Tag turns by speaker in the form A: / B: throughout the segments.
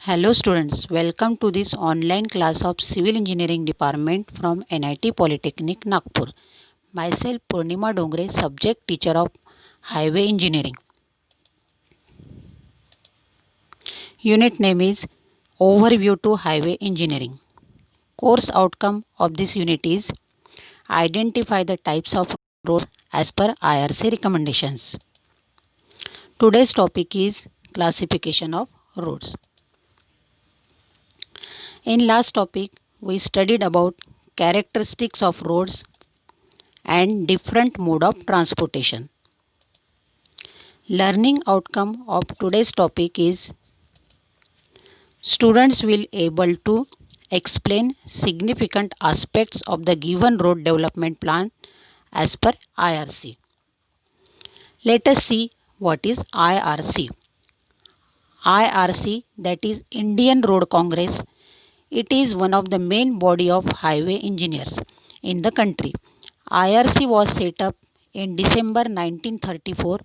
A: Hello students, welcome to this online class of Civil Engineering Department from NIT Polytechnic Nagpur. Myself Purnima Dongre, subject teacher of Highway Engineering. Unit name is Overview to Highway Engineering. Course outcome of this unit is identify the types of roads as per IRC recommendations. Today's topic is classification of roads. In last topic, we studied about characteristics of roads and different mode of transportation. Learning outcome of today's topic is students will able to explain significant aspects of the given road development plan as per IRC. Let us see what is IRC. IRC, that is Indian Road Congress. It is one of the main body of highway engineers in the country. IRC was set up in December 1934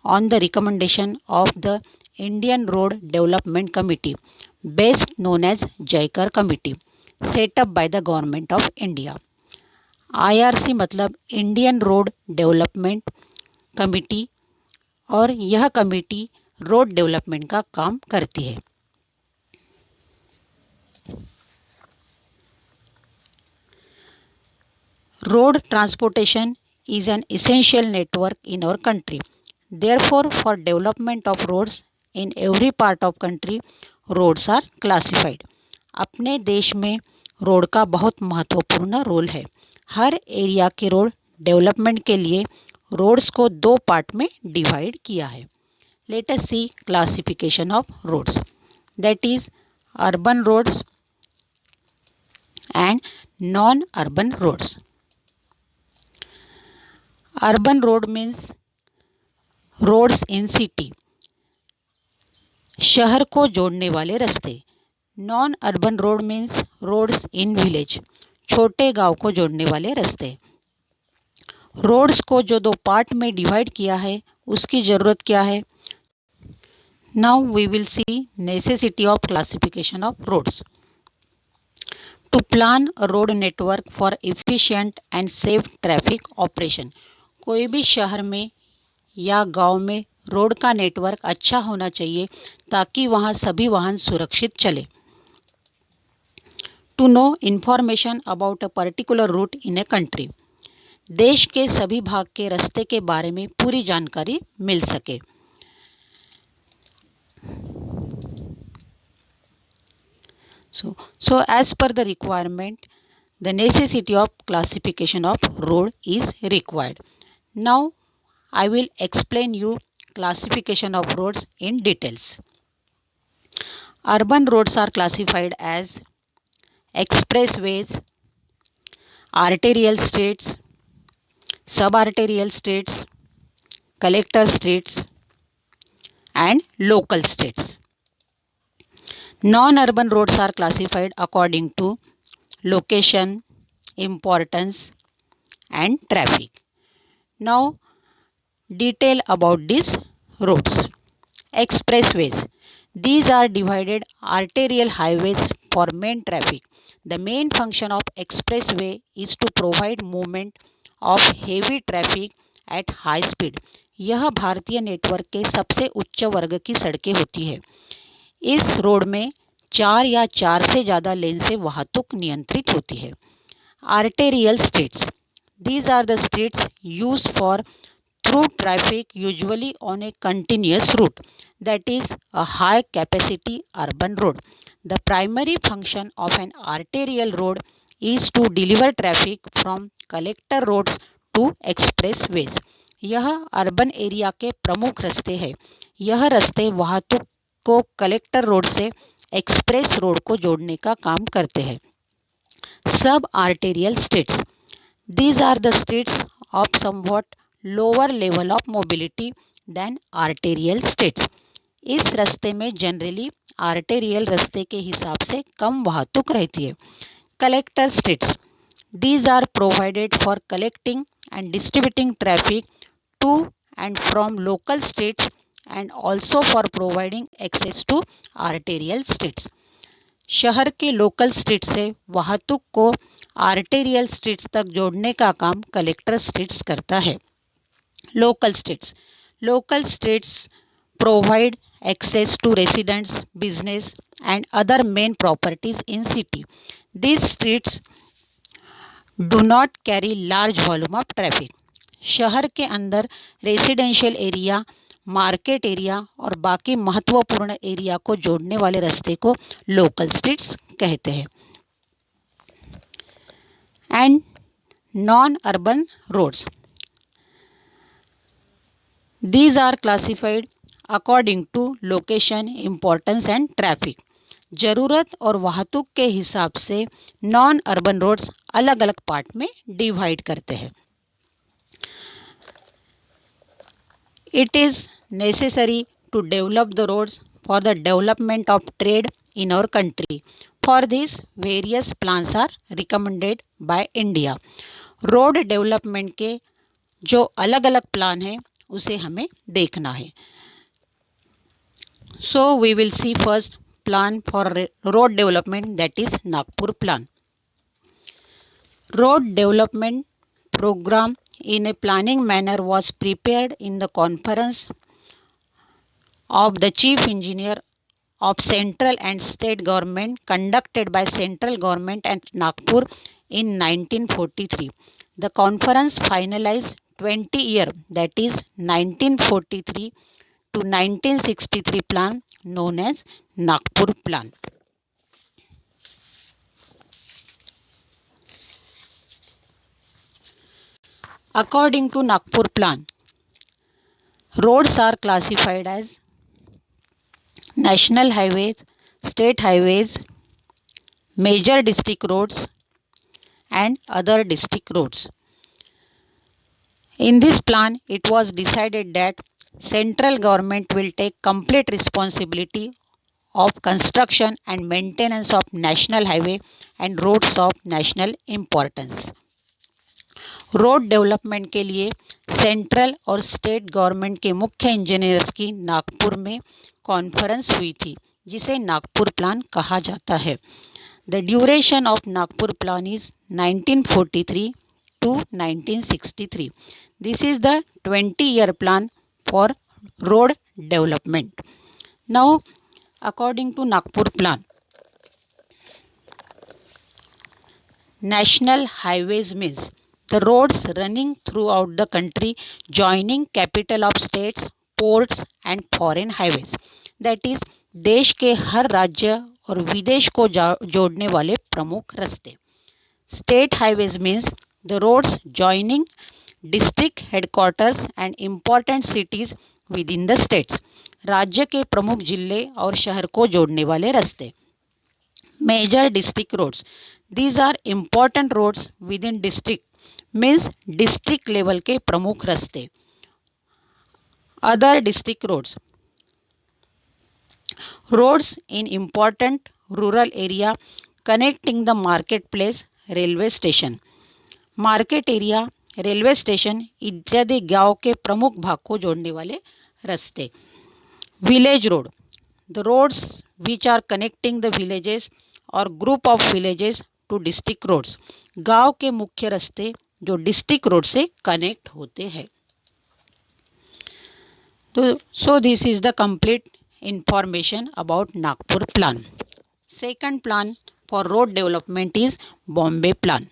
A: on the recommendation of the Indian Road Development Committee, best known as JICAR Committee, set up by the Government of India. IRC मतलब Indian road development committee और यह committee road development का काम करती है. Road transportation is an essential network in our country. Therefore, for development of roads in every part of country, roads are classified. अपने देश में रोड का बहुत महत्वपूर्ण रोल है. हर एरिया के रोड डेवलपमेंट के लिए रोड्स को दो पार्ट में डिवाइड किया है. Let us see classification of roads, that is urban roads and non urban roads. Urban road means roads in city, शहर को जोड़ने वाले रास्ते. Non urban road means roads in village, छोटे गांव को जोड़ने वाले रास्ते. रोड्स को जो दो पार्ट में डिवाइड किया है उसकी ज़रूरत क्या है. Now we will see necessity of classification of roads. To plan a road network for efficient and safe traffic operation. कोई भी शहर में या गांव में रोड का नेटवर्क अच्छा होना चाहिए ताकि वहां सभी वाहन सुरक्षित चले. To know information about a particular route in a country. देश के सभी भाग के रास्ते के बारे में पूरी जानकारी मिल सके. So as per the requirement, the necessity of classification of road is required. Now I will explain you classification of roads in details. Urban roads are classified as expressways, arterial streets, subarterial streets, collector streets and local streets. Non-urban roads are classified according to location, importance and traffic. Now detail about these roads. Expressways. These are divided arterial highways for main traffic. The main function of expressway is to provide movement of heavy traffic at high speed. यह भारतीय network के सबसे उच्च वर्ग की सड़कें होती है. इस रोड में 4 या 4 से ज़्यादा लेन से वाहतुक नियंत्रित होती है. Arterial streets. These are the streets used for through traffic usually on a continuous route, that is a high capacity urban road. The primary function of an arterial road is to deliver traffic from collector roads to expressways. यह urban area के प्रमुख रास्ते हैं. यह रास्ते वाहतुक को collector road से एक्सप्रेस रोड को जोड़ने का काम करते हैं. सब arterial streets. These are the streets of somewhat lower level of mobility than arterial streets. इस रास्ते में जनरली आर्टेरियल रास्ते के हिसाब से कम वाहतुक रहती है. Collector streets. These are provided for collecting and distributing traffic to and from local streets and also for providing access to arterial streets. शहर के लोकल स्ट्रीट से वाहतुक को आर्टेरियल स्ट्रीट्स तक जोड़ने का काम कलेक्टर स्ट्रीट्स करता है. Local streets provide access to residents, business and other main properties in city. These streets do not carry large volume of traffic. शहर के अंदर रेसिडेंशियल एरिया, मार्केट एरिया और बाकी महत्वपूर्ण एरिया को जोड़ने वाले रास्ते को लोकल स्ट्रीट्स कहते हैं. And non urban roads, these are classified according to location, importance and traffic. ज़रूरत और वाहतुक के हिसाब से नॉन अर्बन रोड्स अलग अलग पार्ट में डिवाइड करते हैं. It is necessary to develop the roads for the development of trade in our country. For this, various plans are recommended by India. Road development के जो अलग अलग प्लान हैं उसे हमें देखना है. So we will see first plan for road development, that is Nagpur plan. Road development program in a planning manner was prepared in the conference of the chief engineer of central and state government conducted by central government at Nagpur in 1943. The conference finalized 20 year, that is 1943 to 1963 plan known as Nagpur plan. According to Nagpur plan, roads are classified as national highways, state highways, major district roads and other district roads. In this plan, it was decided that central government will take complete responsibility of construction and maintenance of national highway and roads of national importance. Road development के लिए central और state government के मुख्य engineers की नागपुर में conference हुई थी, जिसे नागपुर प्लान कहा जाता है. The duration of Nagpur plan is 1943 to 1963. This is the 20-year plan for road development. Now, according to Nagpur plan, national highways means the roads running throughout the country joining capital of states, ports and foreign highways. That is, देश के हर राज्य और विदेश को जोड़ने वाले प्रमुख रास्ते. State highways means the roads joining district headquarters and important cities within the states. राज्य के प्रमुख जिले और शहर को जोड़ने वाले रास्ते. Major district roads, these are important roads within district, means district level के प्रमुख रास्ते. Other district roads, roads in important rural area connecting the marketplace, railway station. Market area, railway station इत्यादि गांव के प्रमुख भाग को जोड़ने वाले रास्ते. Village road, the roads which are connecting the villages और group of villages to district roads. गांव के मुख्य रास्ते जो डिस्ट्रिक्ट रोड से कनेक्ट होते हैं. तो so this is the complete information about Nagpur plan. Second plan for road development is Bombay plan.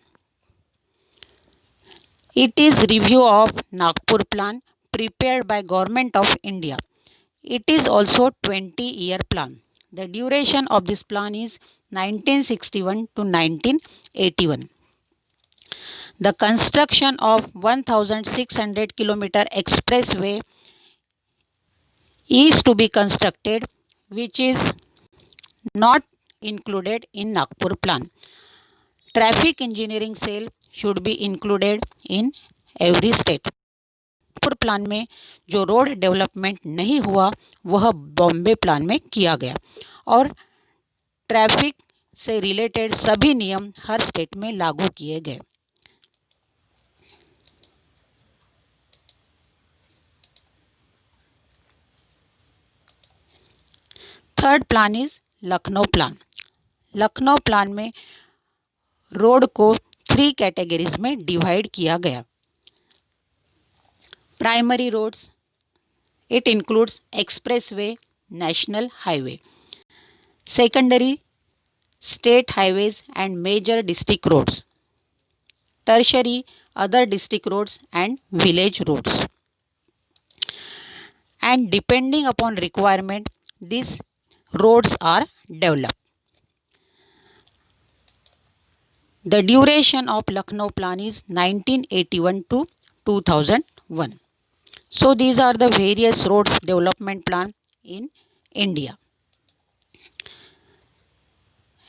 A: It is review of Nagpur plan prepared by Government of India. It is also 20-year plan. The duration of this plan is 1961 to 1981. The construction of 1600 kilometer expressway is to be constructed, which is not included in Nagpur plan. Traffic engineering cell should be included in every state. Nagpur plan में जो road development नहीं हुआ वह Bombay plan में किया गया और traffic से रिलेटेड सभी नियम हर स्टेट में लागू किए गए. Third plan is Lucknow plan. Lucknow plan में रोड को 3 कैटेगरीज में डिवाइड किया गया। Primary roads, it includes expressway, national highway. Secondary, state highways and major district roads. Tertiary, other district roads and village roads. And depending upon requirement, these roads are developed. The duration of Lucknow plan is 1981 to 2001. So these are the various roads development plan in India.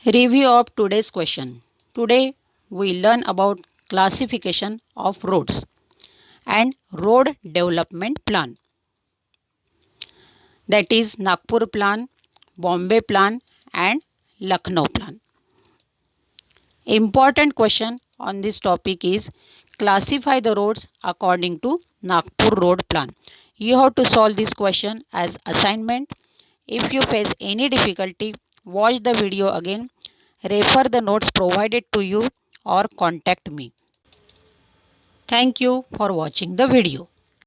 A: Review of today's question. Today we learn about classification of roads and road development plan. That is Nagpur plan, Bombay plan and Lucknow plan. Important question on this topic is classify the roads according to Nagpur road plan. You have to solve this question as assignment. If you face any difficulty, watch the video again, refer the notes provided to you or contact me. Thank you for watching the video.